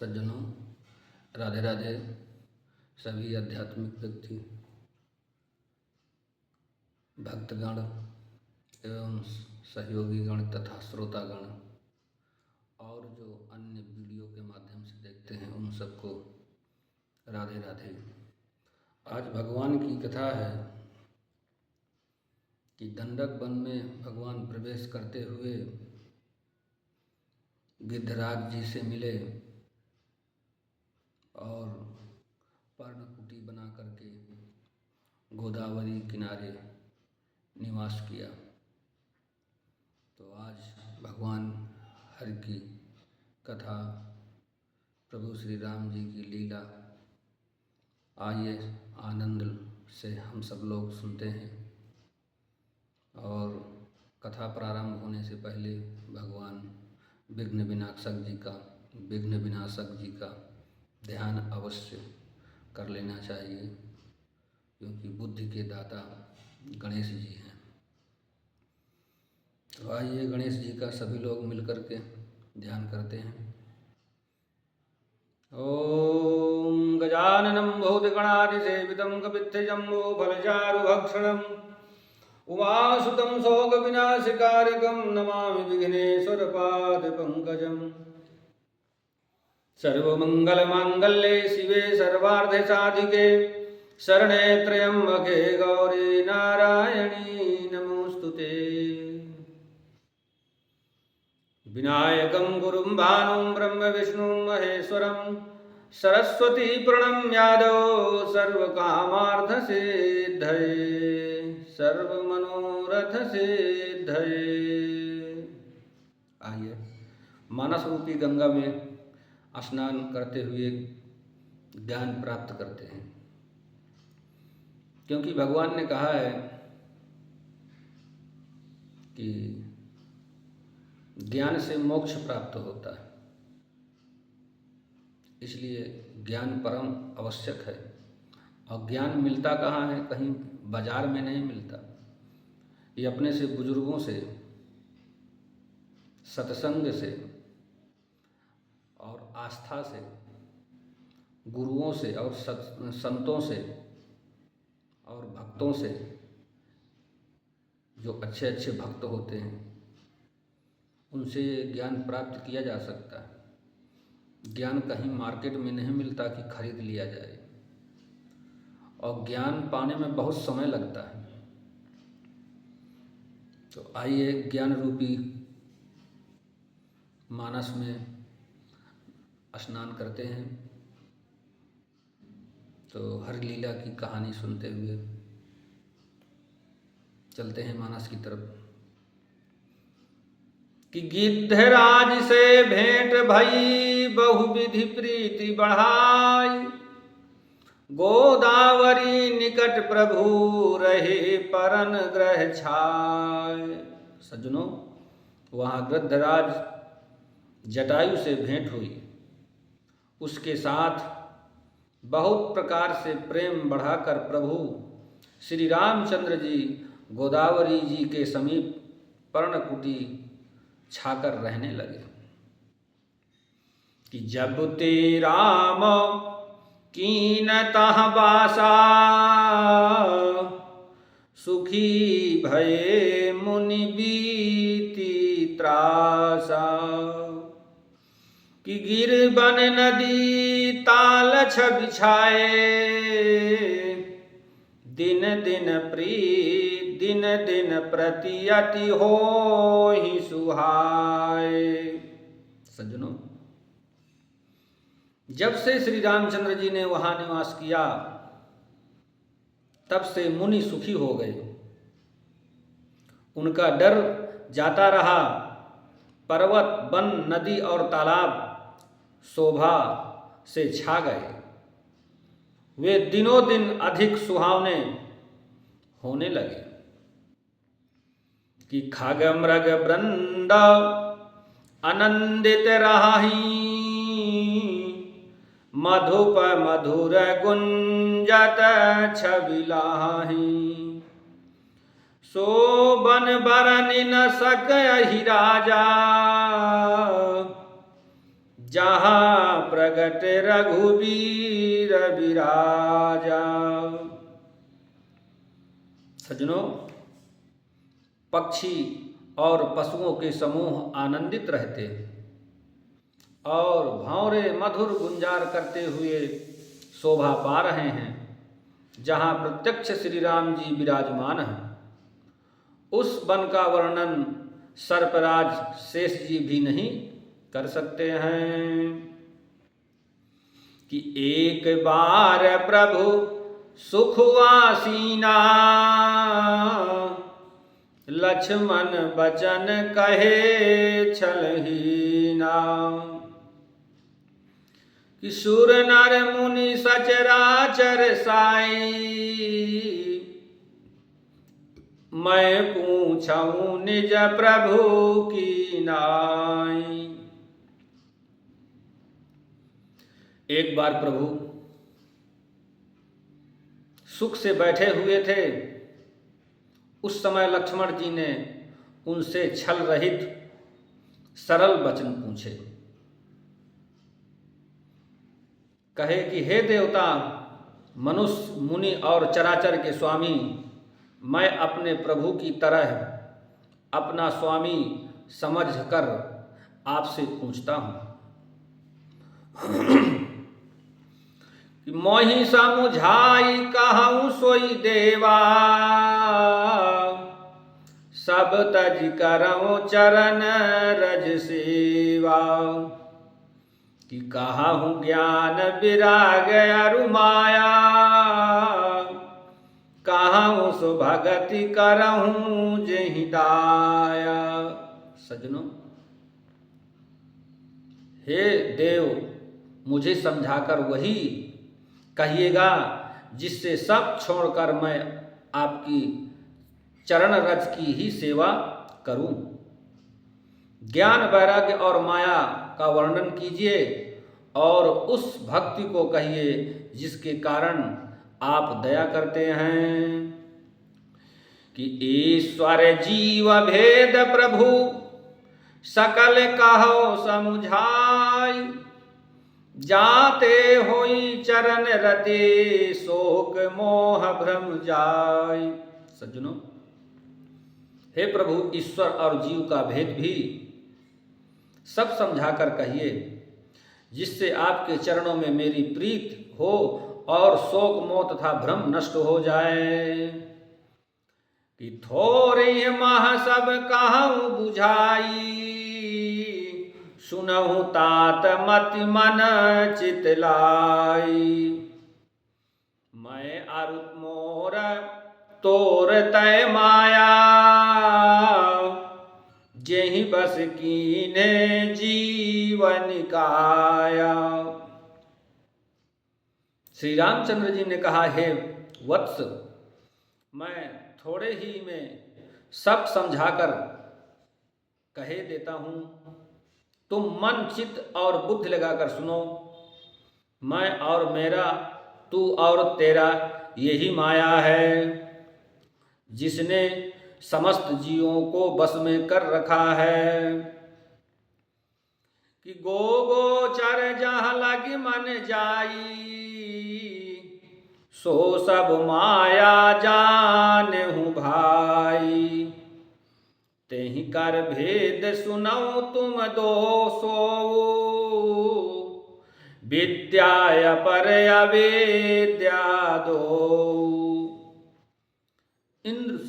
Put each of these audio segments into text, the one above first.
सज्जनों, राधे राधे। सभी आध्यात्मिक व्यक्ति, भक्तगण एवं सहयोगीगण तथा श्रोतागण और जो अन्य वीडियो के माध्यम से देखते हैं उन सबको राधे राधे। आज भगवान की कथा है कि दंडक वन में भगवान प्रवेश करते हुए गिद्धराज जी से मिले और पर्णकुटी बना करके गोदावरी किनारे निवास किया। तो आज भगवान हरि की कथा, प्रभु श्री राम जी की लीला, आइए आनंद से हम सब लोग सुनते हैं। और कथा प्रारंभ होने से पहले भगवान विघ्न विनाशक जी का ध्यान अवश्य कर लेना चाहिए, क्योंकि बुद्धि के दाता गणेश जी हैं। तो आइए गणेश जी का सभी लोग मिलकर के ध्यान करते हैं। ओम गजाननं भूतगणाधिसेवितं कपित्थजम्बोफलचारुभक्षणम् उमासुतं शोकविनाशकारिकं नमामि विघ्नेश्वरपादपङ्कजम्। सर्वमङ्गलमाङ्गल्ये शिवे सर्वार्थसाधिके शरणे त्र्यम्बके गौरी नारायणी नमोस्तुते। विनायकं गुरुं भानुं ब्रह्म विष्णुं महेश्वरं सरस्वती प्रणम्यादौ सर्वमनोरथसिद्धये। आइए मानस रूपी गंगा में स्नान करते हुए ज्ञान प्राप्त करते हैं, क्योंकि भगवान ने कहा है कि ज्ञान से मोक्ष प्राप्त होता है, इसलिए ज्ञान परम आवश्यक है। और ज्ञान मिलता कहाँ है? कहीं बाजार में नहीं मिलता। ये अपने से बुजुर्गों से, सत्संग से और आस्था से, गुरुओं से और संतों से और भक्तों से, जो अच्छे अच्छे भक्त होते हैं उनसे ज्ञान प्राप्त किया जा सकता है। ज्ञान कहीं मार्केट में नहीं मिलता कि खरीद लिया जाए, और ज्ञान पाने में बहुत समय लगता है। तो आइए ज्ञान रूपी मानस में स्नान करते हैं। तो हर लीला की कहानी सुनते हुए चलते हैं मानस की तरफ। कि गिद्धराज से भेंट भई बहुविधि प्रीति बढ़ाई, गोदावरी निकट प्रभु रहे परन ग्रह छाय। सज्जनों, वहाँ गिद्धराज जटायु से भेंट हुई। उसके साथ बहुत प्रकार से प्रेम बढ़ाकर प्रभु श्री रामचंद्र जी गोदावरी जी के समीप पर्णकुटी छाकर रहने लगे। कि जब ते राम कीन तह बासा, सुखी भये मुनि बीती त्रासा। कि गिर बन नदी ताल बिछाए, दिन दिन प्रति अति होहि सुहाय। सज्जनों, जब से श्री रामचंद्र जी ने वहां निवास किया तब से मुनि सुखी हो गए। उनका डर जाता रहा। पर्वत, वन, नदी और तालाब शोभा से छा गए। वे दिनों दिन अधिक सुहावने होने लगे। कि खग मृग वृंद आनंदित रही, मधुप मधुर गुंजत छबिलाही। शोभन बरनि न सकहि राजा, जहाँ प्रगट रघुबीर विराजा। सज्जनों, पक्षी और पशुओं के समूह आनंदित रहते और भंवरे मधुर गुंजार करते हुए शोभा पा रहे हैं। जहाँ प्रत्यक्ष श्री राम जी विराजमान हैं, उस वन का वर्णन सर्पराज शेष जी भी नहीं कर सकते हैं। कि एक बार प्रभु सुखवासीना, लक्ष्मण बचन कहे छलहीना। कि सुर नर मुनि सचराचर साई, मैं पूछूं निज प्रभु की नाई। एक बार प्रभु सुख से बैठे हुए थे। उस समय लक्ष्मण जी ने उनसे छल रहित सरल वचन पूछे। कहे कि हे देवता, मनुष्य, मुनि और चराचर के स्वामी, मैं अपने प्रभु की तरह अपना स्वामी समझकर आपसे पूछता हूँ कि मोहि समुझाई कहूँ सोई देवा, सब तज करऊँ चरण रज सेवा। कि कहूँ ज्ञान विराग अरु माया, कहूँ सुभगति करहूँ जेहि दाया। सज्जनों, हे देव, मुझे समझाकर वही कहिएगा जिससे सब छोड़कर मैं आपकी चरण रज की ही सेवा करूं। ज्ञान, वैराग्य और माया का वर्णन कीजिए और उस भक्ति को कहिए जिसके कारण आप दया करते हैं। कि ईश्वर जीव भेद प्रभु सकल कहो समुझाई, जाते होई चरण रते शोक मोह भ्रम जाय। सज्जनों, हे प्रभु, ईश्वर और जीव का भेद भी सब समझाकर कहिए जिससे आपके चरणों में मेरी प्रीत हो और शोक मोह तथा भ्रम नष्ट हो जाए। कि थोरे मह सब कहूँ बुझाई, सुनहु तात मति मन चितलाई। मैं अरुत मोर तोर तय माया, जेहि बस कीने जीवन काया। श्री रामचंद्र जी ने कहा, हे वत्स, मैं थोड़े ही में सब समझाकर कहे देता हूँ। तुम मन, चित्त और बुद्धि लगाकर सुनो। मैं और मेरा, तू और तेरा, यही माया है जिसने समस्त जीवों को बस में कर रखा है। कि गो गोचर जहाँ लगी मन जाई, सो सब माया जानहु भाई। तेहि कर भेद सुनऊ तुम दो सो, विद्या पर अवेद्या दो।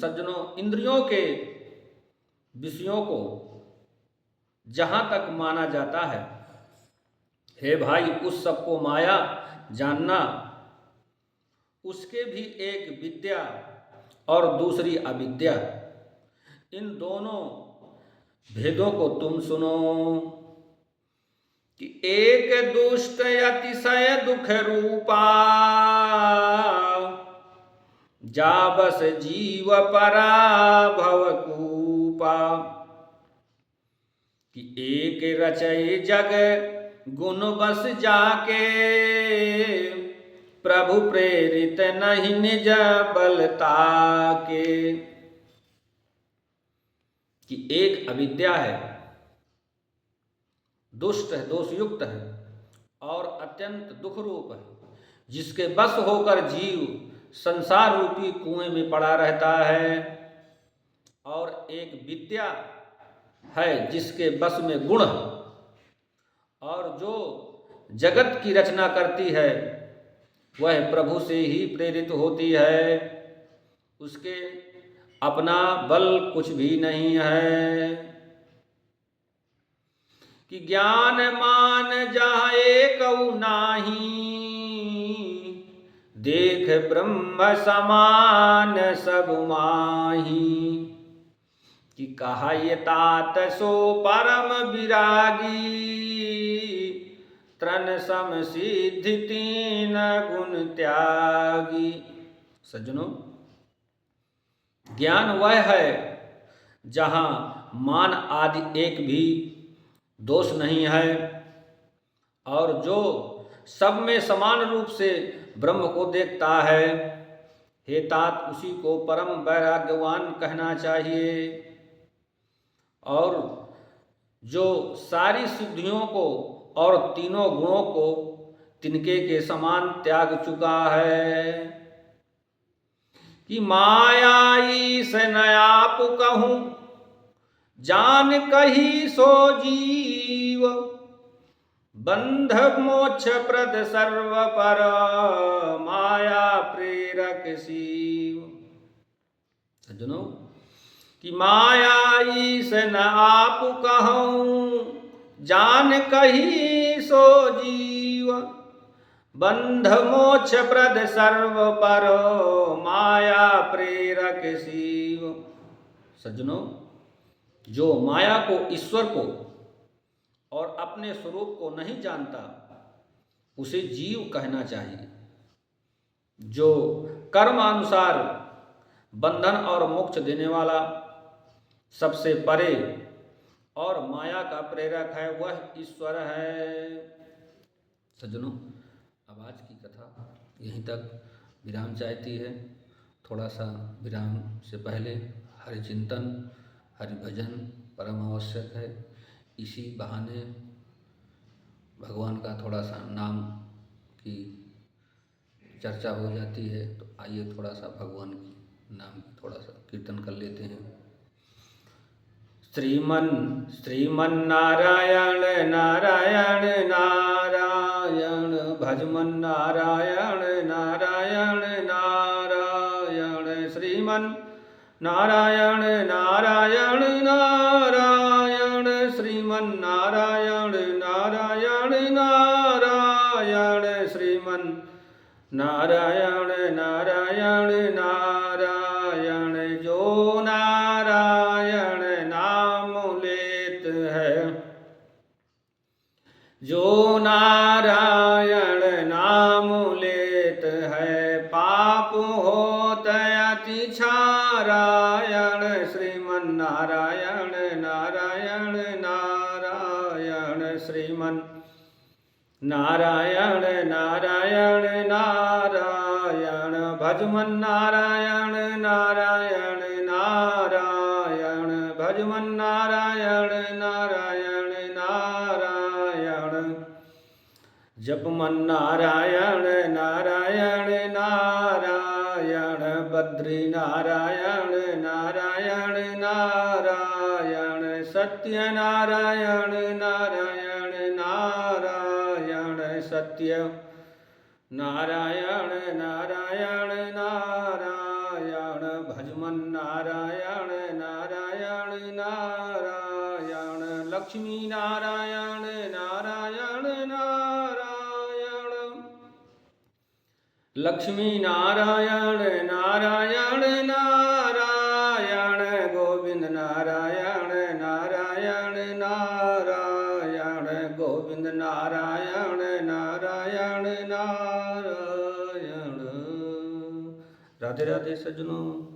सज्जनों, इंद्रियों के विषयों को जहां तक माना जाता है, हे भाई, उस सब को माया जानना। उसके भी एक विद्या और दूसरी अविद्या, इन दोनों भेदों को तुम सुनो। कि एक दुष्ट अतिशय दुख रूपा, जा बस जीव पराभव कूपा। कि एक रचय जग गुण बस जाके, प्रभु प्रेरित नहीं निज बलता के। कि एक अविद्या है, दुष्ट है, दोषयुक्त है और अत्यंत दुख रूप है, जिसके बस होकर जीव संसार रूपी कुएं में पड़ा रहता है। और एक विद्या है जिसके बस में गुण है और जो जगत की रचना करती है वह प्रभु से ही प्रेरित होती है, उसके अपना बल कुछ भी नहीं है। कि ज्ञान मान जहाँ एकऊ नाही, देख ब्रह्म समान सब माही। कि कहा ये तात सो परम विरागी, तृण सम सिद्धि तीन गुण त्यागी। सज्जनों, ज्ञान वह है जहाँ मान आदि एक भी दोष नहीं है और जो सब में समान रूप से ब्रह्म को देखता है। हे तात, उसी को परम वैराग्यवान कहना चाहिए और जो सारी सिद्धियों को और तीनों गुणों को तिनके के समान त्याग चुका है। कि मायाई से न आप कहूँ, जान कही सो जीव, बंध मोक्ष प्रद सर्व पर, माया प्रेरक शिव। सज्जनों, कि माया से न आप कहूँ, जान कही सो जीव, बंध मोक्ष प्रद सर्व पर, माया प्रेरक शिव। सज्जनों, जो माया को, ईश्वर को और अपने स्वरूप को नहीं जानता उसे जीव कहना चाहिए। जो कर्मानुसार बंधन और मोक्ष देने वाला, सबसे परे और माया का प्रेरक है, वह ईश्वर है। सज्जनों, अब आज की कथा यहीं तक विराम चाहती है। थोड़ा सा विराम से पहले हरि चिंतन, हरि भजन परम आवश्यक है। इसी बहाने भगवान का थोड़ा सा नाम की चर्चा हो जाती है। तो आइए थोड़ा सा भगवान की नाम की थोड़ा सा कीर्तन कर लेते हैं। श्रीमन नारायण नारायण नारायण, भजमन नारायण नारायण नारायण। श्रीमन नारायण नारायण नारायण, श्रीमन नारायण नारायण नारायण। श्रीमन नारायण नारायण नारायण। जो नारायण नाम लेत है, जो नारायण नाम लेत है, पाप होत अति क्षारायण। श्रीमन नारायण नारायण नारायण। श्रीमन नारायण नारायण नारायण, भजमन नारायण नारायण नारायण। भजमन नारायण नारायण नारायण। जपमन नारायण नारायण नारायण। बद्री नारायण नारायण नारायण। सत्य नारायण नारायण नारायण। सत्य नारायण नारायण नारायण। भजमन नारायण नारायण नारायण। लक्ष्मी नारायण नारायण नारायण। लक्ष्मी नारायण नारायण नारायण। गोविंद नारायण नारायण नारायण। गोविंद नारायण नारायण नारायण। राधे राधे सज्जनों।